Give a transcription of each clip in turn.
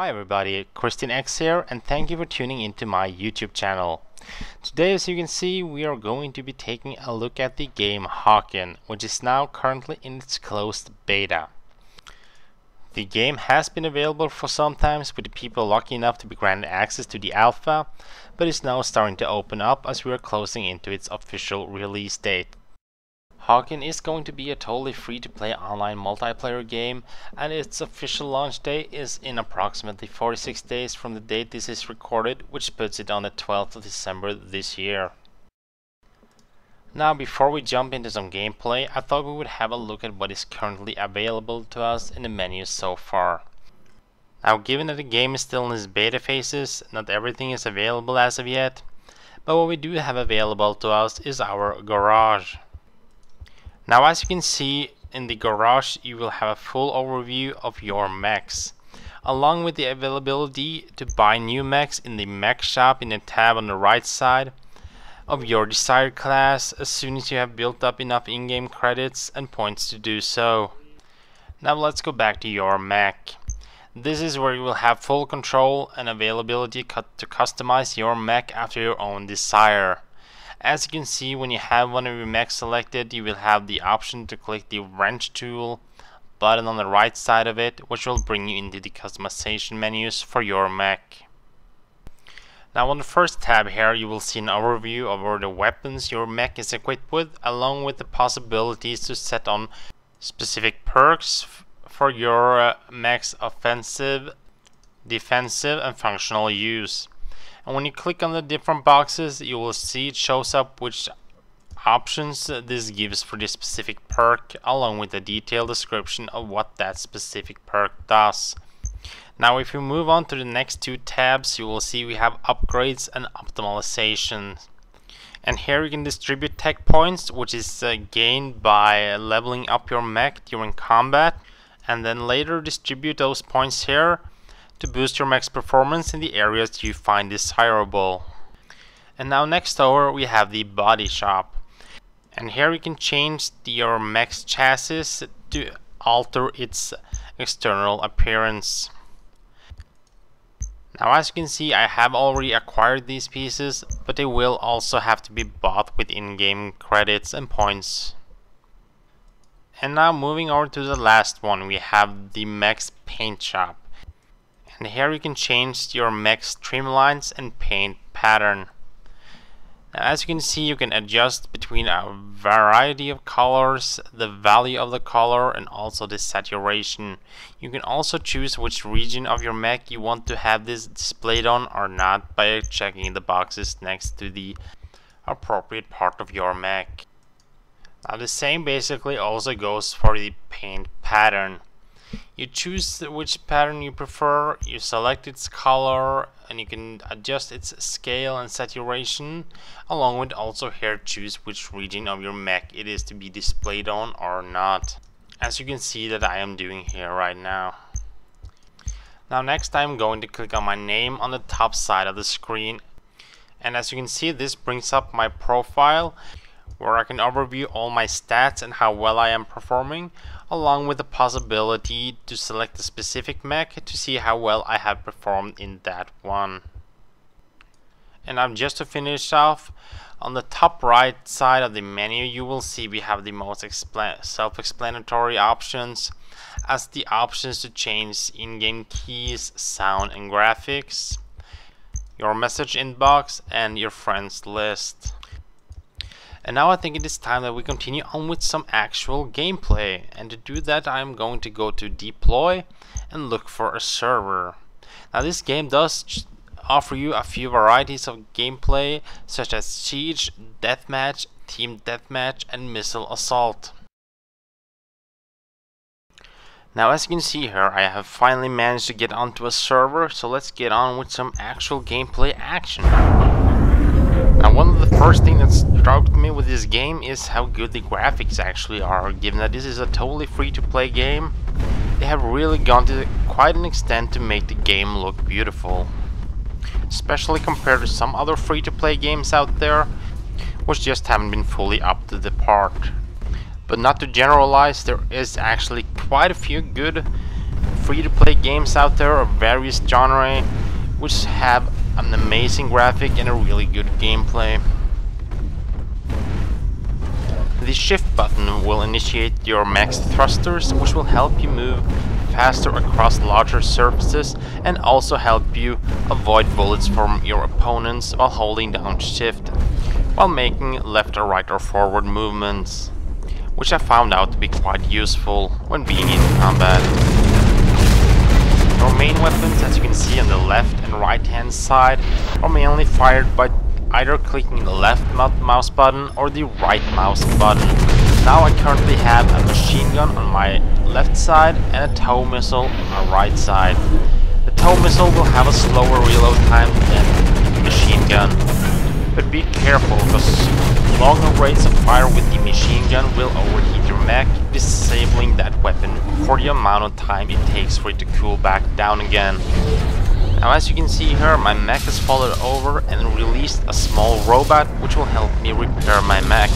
Hi everybody, Christian X here, and thank you for tuning into my YouTube channel. Today, as you can see, we are going to be taking a look at the game Hawken, which is now currently in its closed beta. The game has been available for some time with the people lucky enough to be granted access to the alpha, but is now starting to open up as we are closing into its official release date. Hawken is going to be a totally free-to-play online multiplayer game, and its official launch date is in approximately 46 days from the date this is recorded, which puts it on the 12th of December this year. Now, before we jump into some gameplay, I thought we would have a look at what is currently available to us in the menu so far. Now, given that the game is still in its beta phases, not everything is available as of yet, but what we do have available to us is our garage. Now, as you can see in the garage, you will have a full overview of your mechs, along with the availability to buy new mechs in the mech shop in the tab on the right side of your desired class as soon as you have built up enough in-game credits and points to do so. Now let's go back to your mech. This is where you will have full control and availability to customize your mech after your own desire. As you can see, when you have one of your mechs selected, you will have the option to click the wrench tool button on the right side of it, which will bring you into the customization menus for your mech. Now on the first tab here, you will see an overview of all the weapons your mech is equipped with, along with the possibilities to set on specific perks for your mech's offensive, defensive, and functional use. And when you click on the different boxes, you will see it shows up which options this gives for this specific perk, along with a detailed description of what that specific perk does. Now if we move on to the next two tabs, you will see we have upgrades and optimization. And here you can distribute tech points, which is gained by leveling up your mech during combat, and then later distribute those points here to boost your mech's performance in the areas you find desirable. And now next over we have the body shop, and here you can change your mech's chassis to alter its external appearance. Now as you can see, I have already acquired these pieces, but they will also have to be bought with in-game credits and points. And now moving over to the last one, we have the mech's paint shop. And here you can change your mech's trimlines and paint pattern. Now, as you can see, you can adjust between a variety of colors, the value of the color, and also the saturation. You can also choose which region of your mech you want to have this displayed on or not by checking the boxes next to the appropriate part of your mech. Now the same basically also goes for the paint pattern. You choose which pattern you prefer, you select its color, and you can adjust its scale and saturation, along with also here choose which region of your mech it is to be displayed on or not, as you can see that I am doing here right now. Now next I'm going to click on my name on the top side of the screen, and as you can see, this brings up my profile where I can overview all my stats and how well I am performing, along with the possibility to select a specific mech to see how well I have performed in that one. And now just to finish off, on the top right side of the menu you will see we have the most self-explanatory options, as the options to change in-game keys, sound and graphics, your message inbox, and your friends list. And now I think it is time that we continue on with some actual gameplay, and to do that I am going to go to deploy and look for a server. Now this game does offer you a few varieties of gameplay such as siege, deathmatch, team deathmatch, and missile assault. Now as you can see here, I have finally managed to get onto a server, so let's get on with some actual gameplay action. Now one of the first things that struck me with this game is how good the graphics actually are. Given that this is a totally free-to-play game, they have really gone to quite an extent to make the game look beautiful. Especially compared to some other free-to-play games out there, which just haven't been fully up to the part. But not to generalize, there is actually quite a few good free-to-play games out there of various genres which have an amazing graphic and a really good gameplay. The shift button will initiate your max thrusters, which will help you move faster across larger surfaces and also help you avoid bullets from your opponents while holding down shift, while making left or right or forward movements, which I found out to be quite useful when being in combat. Our main weapons, as you can see on the left and right hand side, are mainly fired by either clicking the left mouse button or the right mouse button. Now I currently have a machine gun on my left side and a tow missile on my right side. The tow missile will have a slower reload time than the machine gun, but be careful because longer rates of fire with the machine gun will overheat your mech, disabling that weapon for the amount of time it takes for it to cool back down again. Now as you can see here, my mech has fallen over and released a small robot which will help me repair my mech.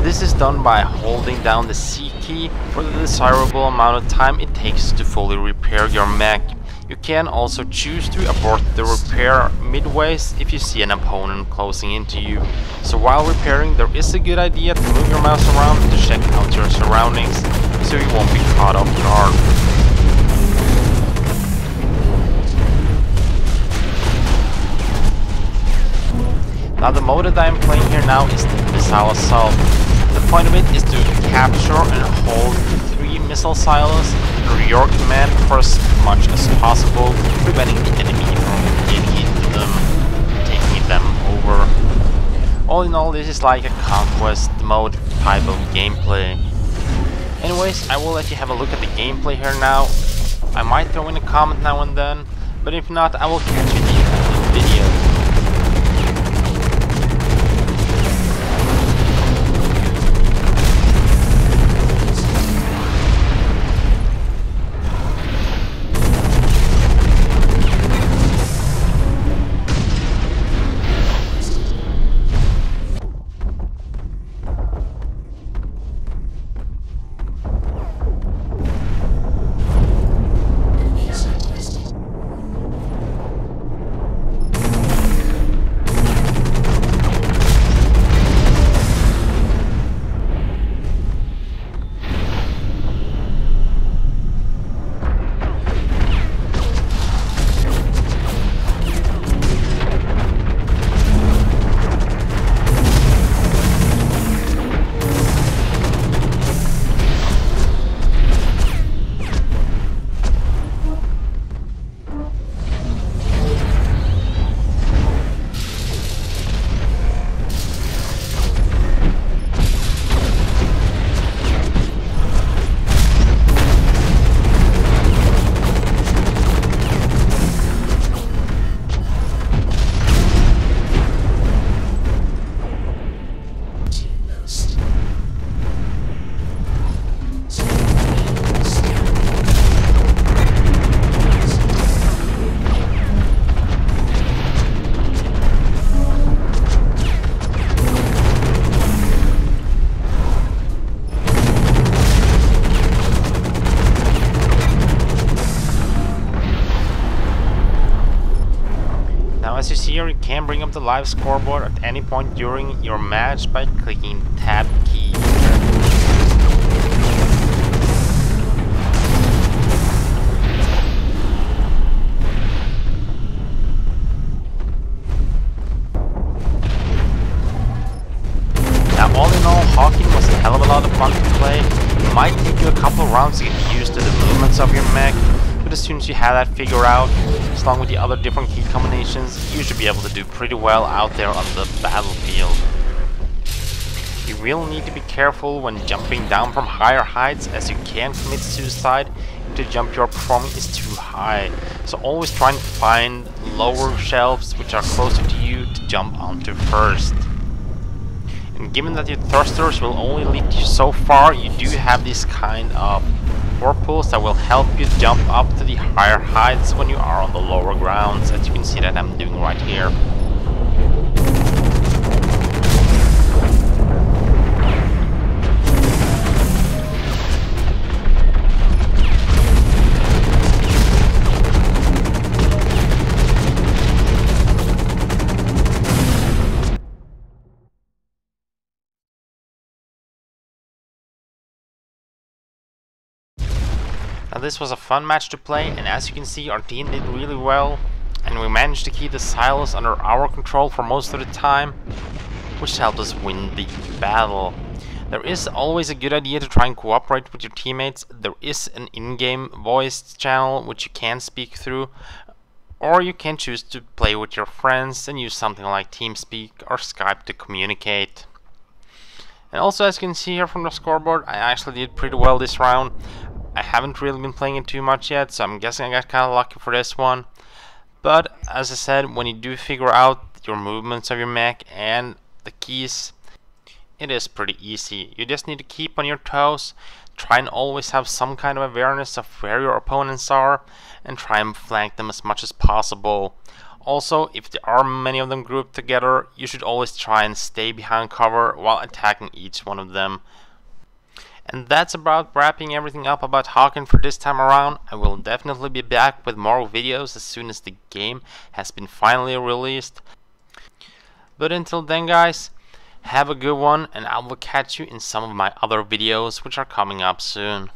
This is done by holding down the C key for the desirable amount of time it takes to fully repair your mech. You can also choose to abort the repair midways if you see an opponent closing into you. So while repairing, there is a good idea to move your mouse around to check out your surroundings so you won't be caught off guard. Now the mode that I am playing here now is the Missile Assault. The point of it is to capture and hold 3 missile silos under your command for as much as possible, preventing the enemy from getting into them and taking them over. All in all, this is like a conquest mode type of gameplay. Anyways, I will let you have a look at the gameplay here now. I might throw in a comment now and then, but if not, I will catch you at the end of the video. As you see here, you can bring up the live scoreboard at any point during your match by clicking Tab key. Now all in all, Hawken was a hell of a lot of fun to play. It might take you a couple rounds to get used to the movements of your mech, but as soon as you have that figured out, along with the other different key combinations, you should be able to do pretty well out there on the battlefield. You will need to be careful when jumping down from higher heights, as you can commit suicide if the jump you're performing is too high. So always try and find lower shelves which are closer to you to jump onto first. And given that your thrusters will only lead you so far, you do have this kind of whirlpools that will help you jump up to the higher heights when you are on the lower grounds, as you can see that I'm doing right here. this was a fun match to play, and as you can see, our team did really well, and we managed to keep the silos under our control for most of the time, which helped us win the battle. There is always a good idea to try and cooperate with your teammates. There is an in-game voice channel which you can speak through, or you can choose to play with your friends and use something like TeamSpeak or Skype to communicate. And also, as you can see here from the scoreboard, I actually did pretty well this round. I haven't really been playing it too much yet, so I'm guessing I got kind of lucky for this one. But as I said, when you do figure out your movements of your mech and the keys, it is pretty easy. You just need to keep on your toes, try and always have some kind of awareness of where your opponents are, and try and flank them as much as possible. Also, if there are many of them grouped together, you should always try and stay behind cover while attacking each one of them. And that's about wrapping everything up about Hawken for this time around. I will definitely be back with more videos as soon as the game has been finally released. But until then, guys, have a good one, and I will catch you in some of my other videos which are coming up soon.